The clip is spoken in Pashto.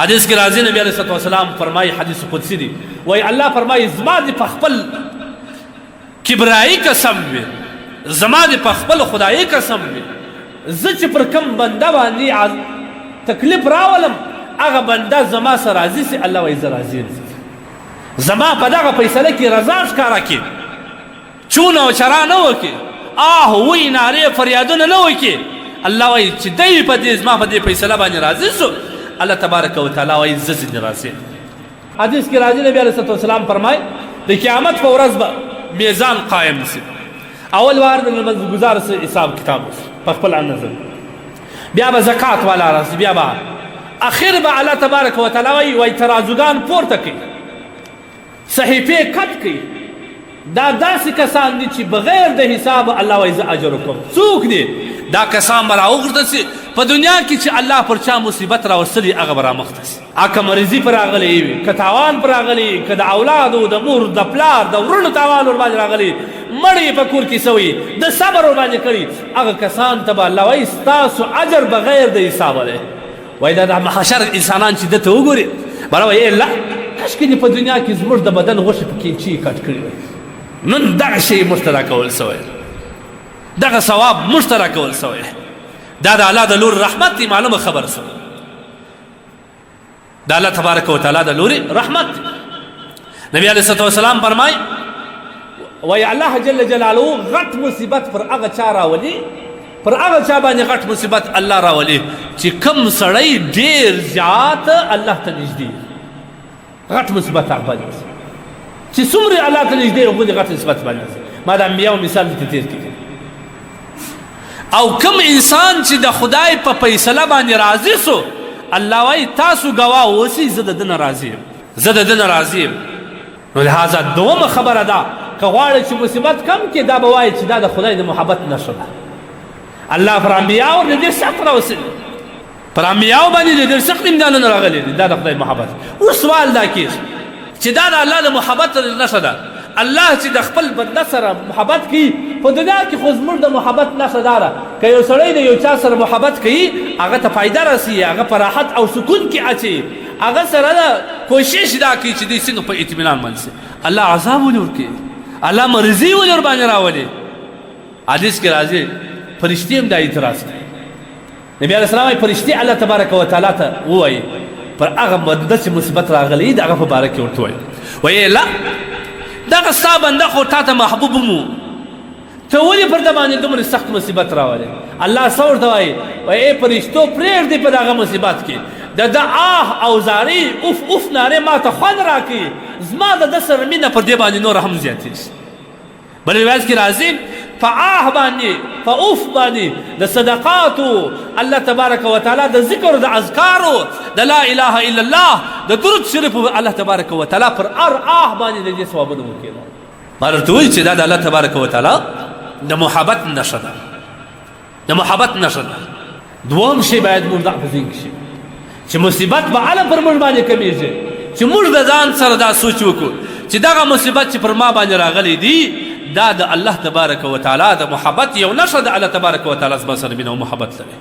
حدیث کې راځي نبی علیه الصلوۃ والسلام فرمایي، حدیث قدسی دی، وایي الله فرمایي زما دې په خپل کبرایي قسم وي، زما دې په خپل خدایي قسم وي، زه چې پر کوم بنده باندې تکلیف راولم هغه بنده زما سره راضي سي، الله وایي زه راضي یم، زما په دغه فیصله کې رضا ښکاره کړي، چونه او چرا نه وکړي، آه وی نارې فریادونه نه وکړي. الله وایي چې دی په دې زما په دې فیصله باندې راضي سو، الله تبارک وتعالی وایي زه ځینې راضي. حدیث کې راځي نبی علیه الصلوۃ والسلام فرمایي د قیامت په ورځ به میزان قایم نشي، اول وار د لمونځګزار سره حساب کتاب په خپل نظر، بیا به زکات والا راسي، بیا به اخر به الله تبارک وتعالی وایي ترازوګان پورته کوي، صحیفې کټ کوي، دا داسې کسان دي چې بغیر د حساب الله وایي زه اجر وکړم. څوک دي دا کسان؟ به راوغورځول سي په دنیا کې چې الله پر چا مصیبت راوستلي هغه به رامخته سي، که مریضي پر راغلی وي، که تاوان پر راغلی، که د اولادو د مور د پلار د ورونو تاوان ورباندې راغلی، مړی په کور کې سوی د صبر ورباندې کړي، هغه کسان ته به الله وایي ستاسو اجر بغیر د حسابه دی. وایي دا د محشر انسانان چې دته وګوري به وایي لا کاشکې دې په دنیا کې زموږ د بدن غوښې په کینچي کټ کړي وای، نن دغه شی موږ ته راکول سوی، دغه ثواب موږ ته راکول سوی، دا د الله د لورې رحمت دی، معلومه خبر سو د الله تبارک وتعالی د لورې رحمت. نبی علیه الصلوۃ والسلام فرمایي وایي الله جل جلاله غټ مصیبت پر هغه چا راولي، پر هغه چا باندې غټ مصیبت الله راولي چې کم سړی ډېر زیات الله ته نږدې، غټ مصیبت هغه باندې چې څومره الله ته نږدې هغه غټ مصیبت باندې. ما د انبیاو مثال دې تیر کړي، او کم انسان چې د خدای په فیصله باندې راضي سو، الله وایي تاسو ګواه اوسئ زه د ده نه راضي یم، زه د ده نه راضي یم. نو لهذا دومه خبره ده که غواړئ چې مصیبت کم کړي دا به وایي چې دا د خدای د محبت نښه ده. الله پر انبیاو د دې سخت راوستلي، پر انبیاو باندې د ډېر سخت امتحانونه راغلي دي، دا د خدای محبت. اوس سوال دا کېږي چې دا د الله د محبت نښه ده، الله چې د خپل بنده سره محبت کوي په دنیا کې خو زموږ د محبت نښه دا ده که یو سړی د یو چا سره محبت کوي هغه ته فایده رسي، هغه په راحت او سکون کې اچي، هغه سره دا کوشش دا کوي چې دوی څنګه په اطمینان باندې سي. الله عذاب ولې ورکوي، الله مرضي ولې ورباندې راولي. حدیث کې راځي فرشتې هم دا اعتراض کوي، نبي علیه السلام وایي فرشتې الله تبارک وتعالی ته ووایي پر هغه بنده چې مصیبت راغلی د هغه په باره کې ورته وایي وایي لا دغه ستا بنده خو تا ته محبوب مو، ته ولې پر ده باندې دومره سخت مصیبت راولې؟ الله څه ورته وایي؟ وایي ای فرشتو پرېږدئ په دغه مصیبت کې د ده آه او زارۍ اوف اوف نارې ما ته خوند راکوي، زما د ده سره مینه پر دې باندې نوره هم زیاتېږي. بل روایت کې راځي په آه باندې په اوف باندې د صدقاتو الله تبارک وتعالی د ذکر د اذکارو د لا اله الا الله د درود شریف الله تبارک وتعالی پر ار آه باندې د دې ثوابونه ورکوي. ما درته وایي چې دا د الله تبارک وتعالی د محبت نښه ده، د محبت نښه ده. دوم شی باید موږ دا په ذهن کې شي چې مصیبت به هله پر موږ باندې کمیږي، چې موږ د ځان سره دا سوچ وکړو چې دغه مصیبت چې پر ما باندې راغلی دی دا د الله تبارک وتعالی د محبت یو نښه د الله تبارک وتعالی زما سره مینه او محبت لري.